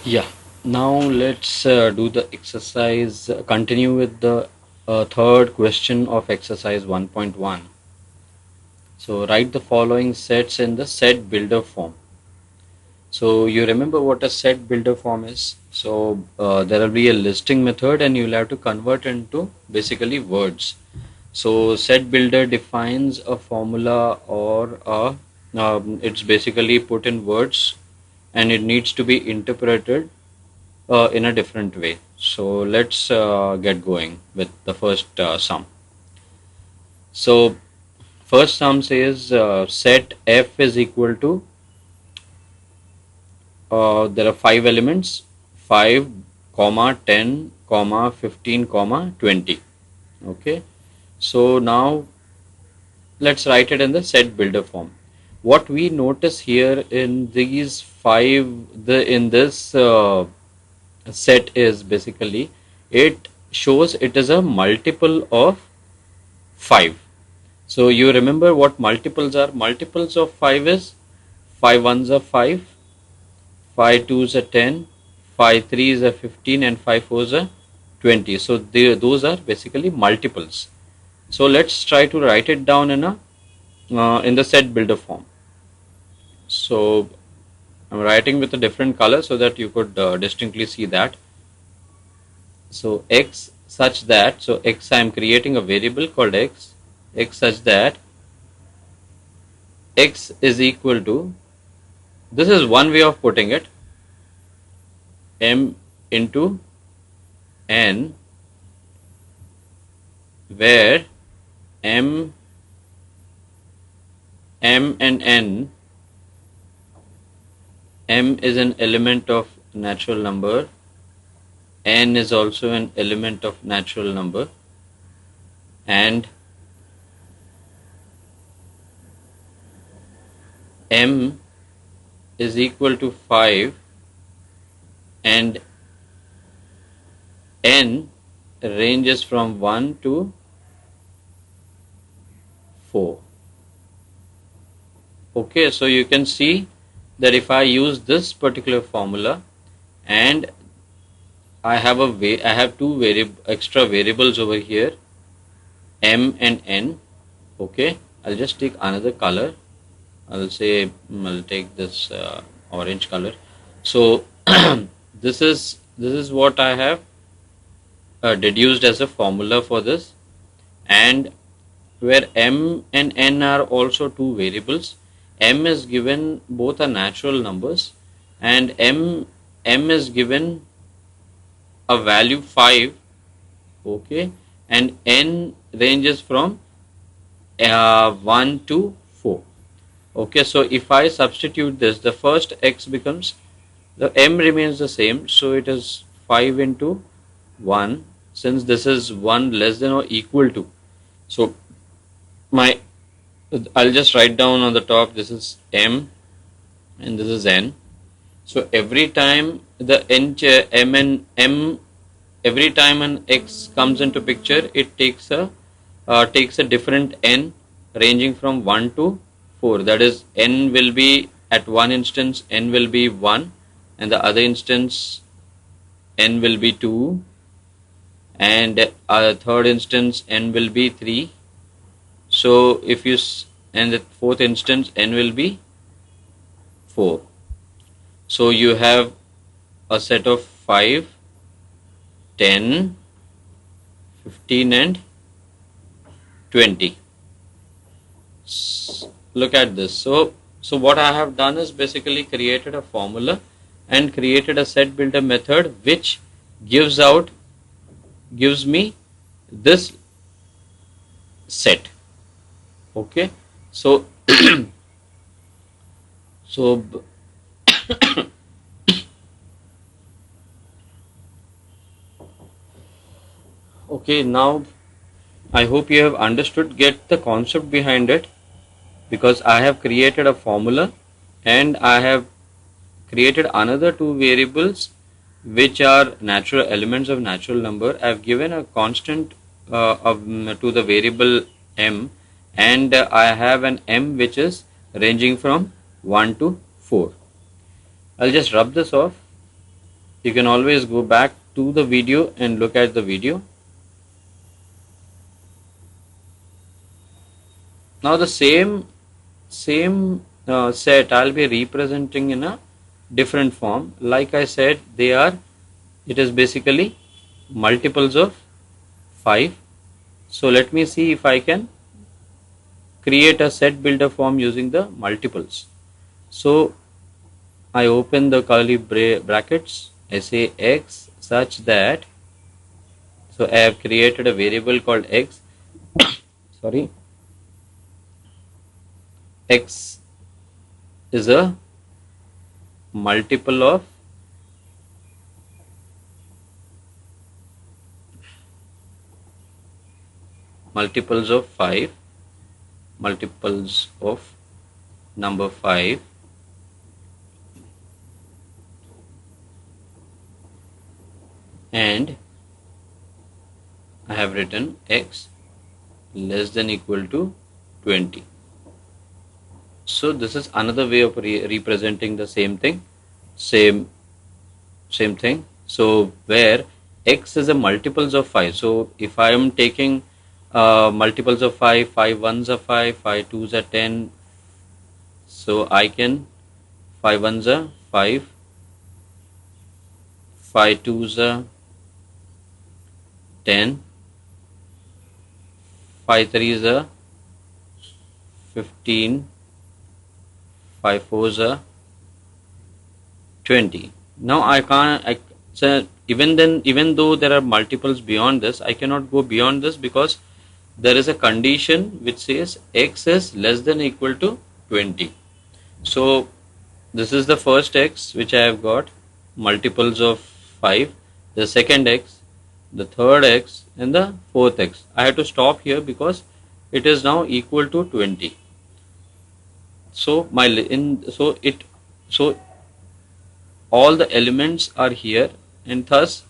Yeah, now let's do the exercise, continue with the third question of exercise 1.1. So write the following sets in the set builder form. So you remember what a set builder form is? So there will be a listing method and you'll have to convert into basically words. So set builder defines a formula or it's basically put in words and it needs to be interpreted in a different way. So let's get going with the first sum. So first sum says set f is equal to there are 5 elements 5 comma 10 comma 15 comma 20. Okay, so now let's write it in the set builder form. What we notice here in these five in this set is basically it shows it is a multiple of 5. So you remember what multiples are? Multiples of 5 is 5 ones are 5, 5 twos are 10, 5 threes are 15 and 5 fours are 20. So those are basically multiples. So let's try to write it down in the set builder form. So I'm writing with a different color so that you could distinctly see that. So x such that, so x I am creating a variable called x such that x is equal to, this is one way of putting it, m into n, where m and n, m is an element of natural number, n is also an element of natural number, and m is equal to 5 and n ranges from 1 to 4. Okay, so you can see that if I use this particular formula and I have two extra variables over here, m and n. Okay, I'll just take another color. I'll take this orange color. So this is what I have deduced as a formula for this, and where m and n are also two variables. M is given, both are natural numbers, and m is given a value 5. Okay, and n ranges from 1 to 4. Okay, so if I substitute this, the first x becomes, the m remains the same, so it is 5 into 1, since this is 1 less than or equal to. So I'll just write down on the top, this is m and this is n. So every time the every time an x comes into picture, it takes a different n ranging from 1 to 4. That is, n will be at one instance n will be 1, and the other instance n will be 2, and third instance n will be 3. So if you and the fourth instance n will be 4. So you have a set of 5, 10, 15 and 20. Look at this. So what I have done is basically created a formula and created a set builder method which gives me this set. Okay, so okay, now I hope you have understood, get the concept behind it, because I have created a formula and I have created another two variables which are natural elements of natural number. I have given a constant to the variable m, and I have an m which is ranging from 1 to 4. I'll just rub this off. You can always go back to the video and look at the video. Now the same set I'll be representing in a different form. Like I said, it is basically multiples of 5. So let me see if I can create a set builder form using the multiples. So I open the curly brackets, I say x such that, so I have created a variable called x, sorry, x is a multiple of multiples of 5, multiples of number 5, and I have written x less than equal to 20. So this is another way of representing the same thing, same thing. So where x is a multiples of 5. So if I am taking multiples of 5, 5 ones are 5, 5 twos are 10. So I can 5 ones are 5, 5 twos are 10, 5 threes are 15, 5 fours are 20. Now I can't, so even though there are multiples beyond this, I cannot go beyond this because there is a condition which says x is less than equal to 20. So this is the first x which I have got, multiples of 5, the second x, the third x, and the fourth x. I have to stop here because it is now equal to 20. So all the elements are here, and thus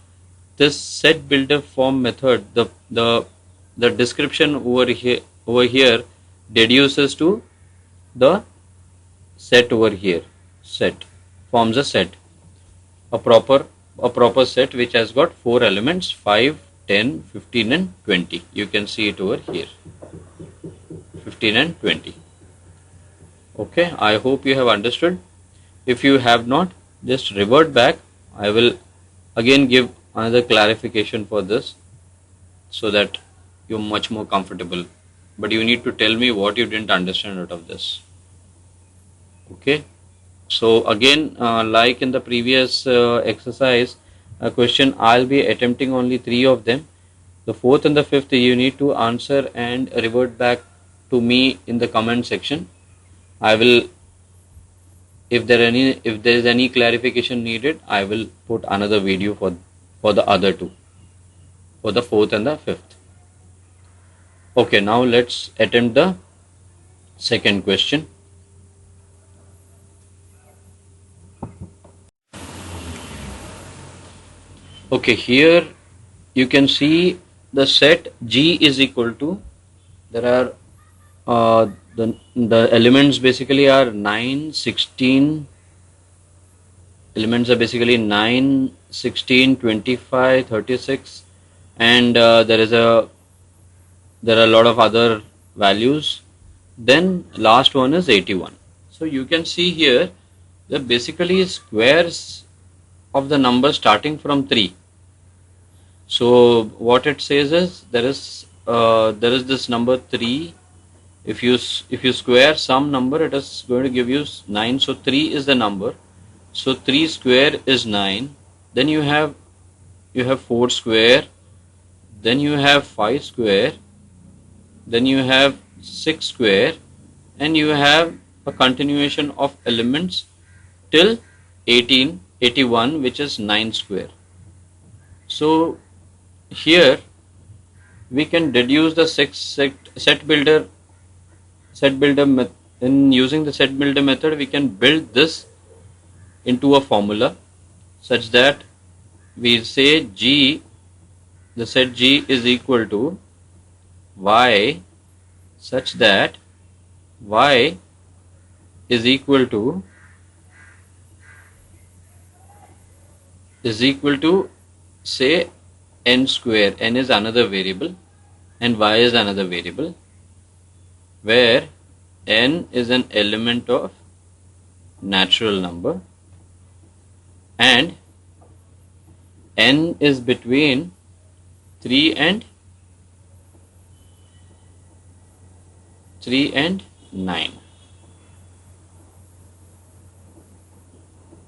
this set builder form method, the description over here deduces to the set over here. Set forms a set, a proper set which has got 4 elements, 5, 10, 15 and 20. You can see it over here, 15 and 20. Okay, I hope you have understood. If you have not, just revert back. I will again give another clarification for this so that you're much more comfortable. But you need to tell me what you didn't understand out of this. Okay, so again, like in the previous exercise question, I'll be attempting only 3 of them. The fourth and the fifth you need to answer and revert back to me in the comment section. I will, if there is any clarification needed, I will put another video for the other 2, for the fourth and the fifth. Okay, now let's attempt the second question. Okay, here you can see the set G is equal to, there are the elements basically are 9, 16, elements are basically 9, 16, 25, 36, and there are a lot of other values. Then last one is 81. So you can see here that basically squares of the number starting from 3. So what it says is there is this number 3. If you square some number, it is going to give you 9. So 3 is the number. So 3 square is 9. Then you have 4 square. Then you have 5 square. Then you have 6 square, and you have a continuation of elements till 81, which is 9 square. So here we can deduce the set builder method. In using the set builder method, we can build this into a formula such that we say G, the set G is equal to y, such that y is equal to is equal to, say, n square. N is another variable and y is another variable, where n is an element of natural number and n is between 3 and 9.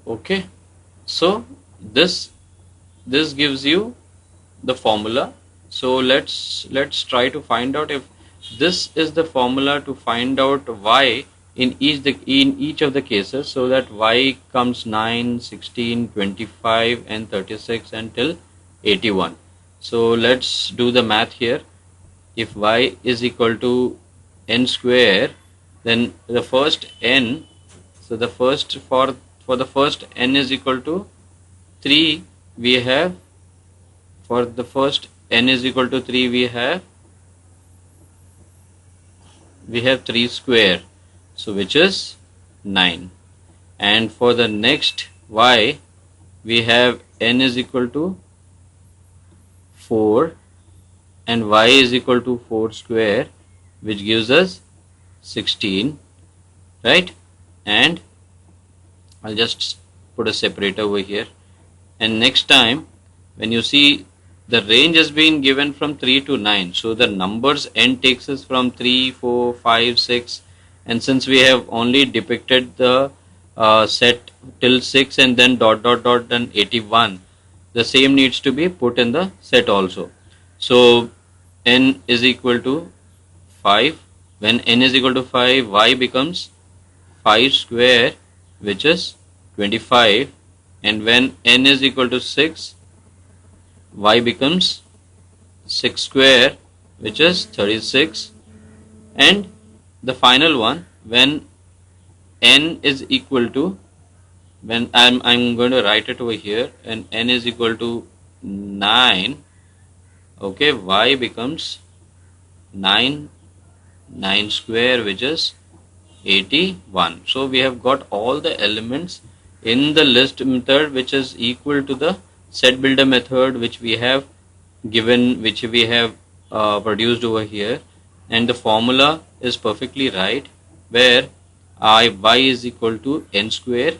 Okay, so this gives you the formula. So let's try to find out if this is the formula to find out y in each of the cases, so that y comes 9, 16, 25 and 36 until 81. So let's do the math here. If y is equal to n square, then the first n, so the first for the first n is equal to 3, we have, for the first n is equal to 3, we have 3 square, so which is 9. And for the next y, we have n is equal to 4 and y is equal to 4 square, which gives us 16, right? And I'll just put a separator over here. And next time, when you see the range has been given from 3 to 9, so the numbers n takes us from 3, 4, 5, 6, and since we have only depicted the set till 6 and then dot dot dot then 81, the same needs to be put in the set also. So n is equal to 5. When n is equal to 5, y becomes 5 square, which is 25, and when n is equal to 6, y becomes 6 square, which is 36, and the final one, when n is equal to, when I'm going to write it over here, and n is equal to 9, okay, y becomes 9 square, which is 81. So we have got all the elements in the list method, which is equal to the set builder method, which we have given, which we have produced over here, and the formula is perfectly right, where y is equal to n square,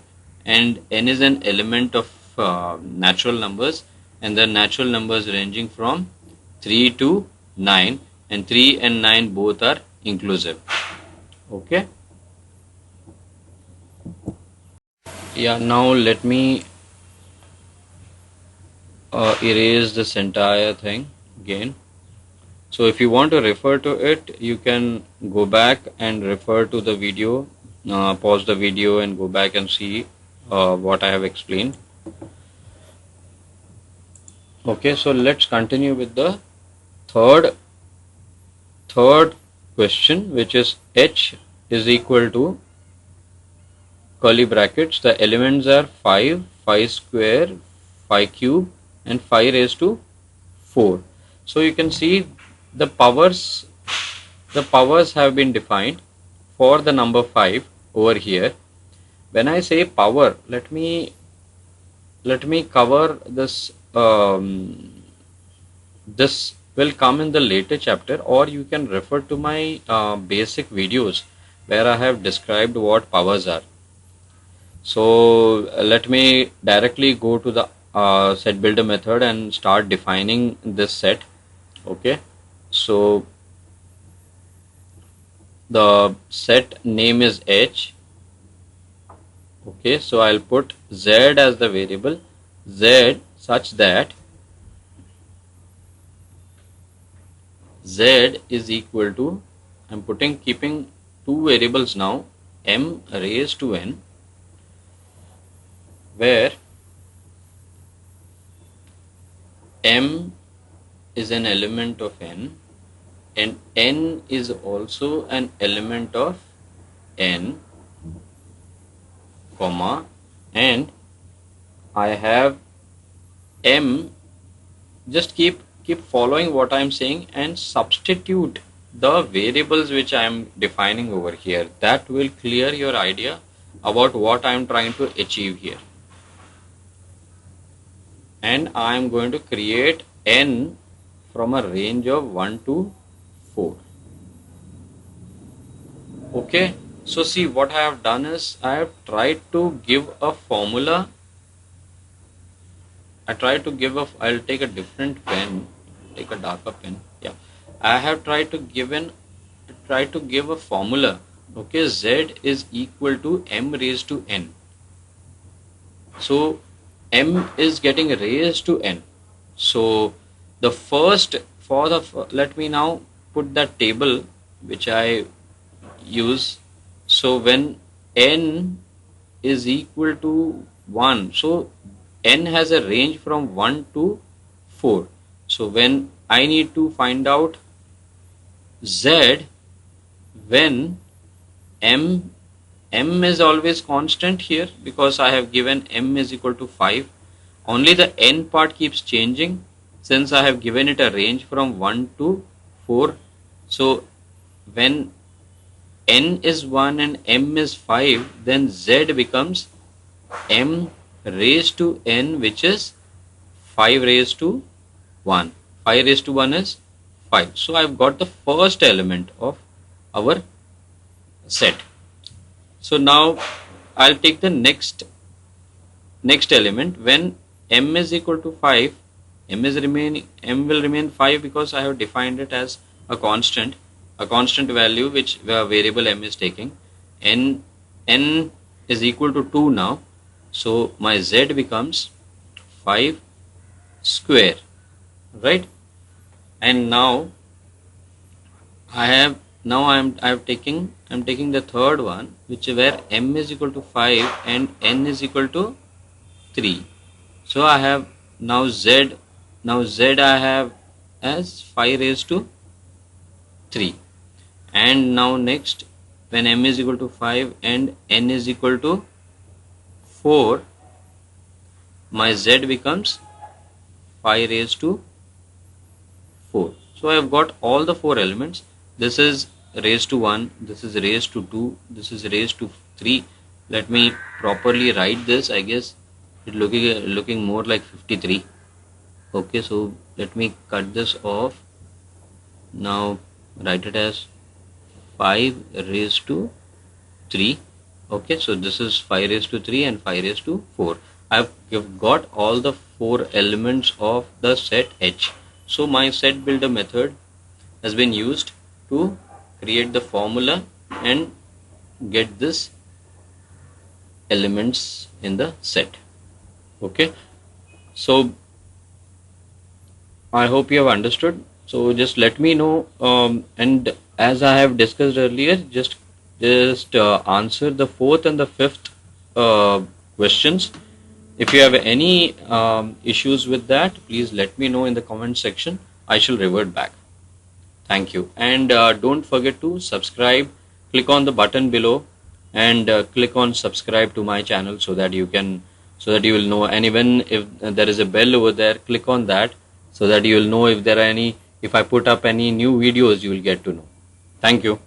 and n is an element of natural numbers, and the natural numbers ranging from 3 to 9, and 3 and 9 both are inclusive. Okay. Yeah, now let me erase this entire thing again. So if you want to refer to it, you can go back and refer to the video, pause the video and go back and see what I have explained. Okay, so let's continue with the third question, which is h is equal to curly brackets. The elements are 5, 5 square, 5 cube and 5 raised to 4. So you can see the powers have been defined for the number 5 over here. When I say power, let me cover this. This will come in the later chapter, or you can refer to my basic videos where I have described what powers are. So let me directly go to the set builder method and start defining this set. Okay, so the set name is h. Okay, so I'll put z as the variable, z such that z is equal to, I'm keeping two variables now, m raised to n, where m is an element of n and n is also an element of n, comma, and I have m. Just keep following what I am saying and substitute the variables which I am defining over here. That will clear your idea about what I am trying to achieve here. and I am going to create n from a range of 1 to 4. Okay, so see what I have done is I have tried to give a formula. I'll take a different pen, take a darker pen. Yeah, I have tried to give a formula. Okay, z is equal to m raised to n. So m is getting raised to n. So the first let me now put that table which I use. So when n is equal to 1, so n has a range from 1 to 4. So when I need to find out z when m is always constant here because I have given m is equal to 5. Only the n part keeps changing since I have given it a range from 1 to 4. So when n is 1 and m is 5, then z becomes m raised to n, which is 5 raised to 1. 5 raised to 1 is 5. So I've got the first element of our set. So now I'll take the next element. When m is equal to 5, m will remain 5 because I have defined it as a constant value which variable m is taking. N is equal to 2 now, so my z becomes 5 square, right? And now I'm taking the third one, which is where m is equal to 5 and n is equal to 3. So I have now z I have as 5 raised to 3. And now next, when m is equal to 5 and n is equal to 4, my z becomes 5 raised to 4. So I have got all the 4 elements. This is raised to 1, this is raised to 2, this is raised to 3. Let me properly write this. I guess it's looking more like 53. Okay, so let me cut this off. Now write it as 5 raised to 3. Okay, so this is 5 raised to 3 and 5 raised to 4. I've got all the 4 elements of the set H. So my set builder method has been used to create the formula and get this elements in the set. Okay, so I hope you have understood. So just let me know, and as I have discussed earlier, just answer the 4th and the 5th questions. If you have any issues with that, please let me know in the comment section. I shall revert back. Thank you, and don't forget to subscribe. Click on the button below and click on subscribe to my channel so that you will know. And even if there is a bell over there, click on that so that you will know if I put up any new videos, you will get to know. Thank you.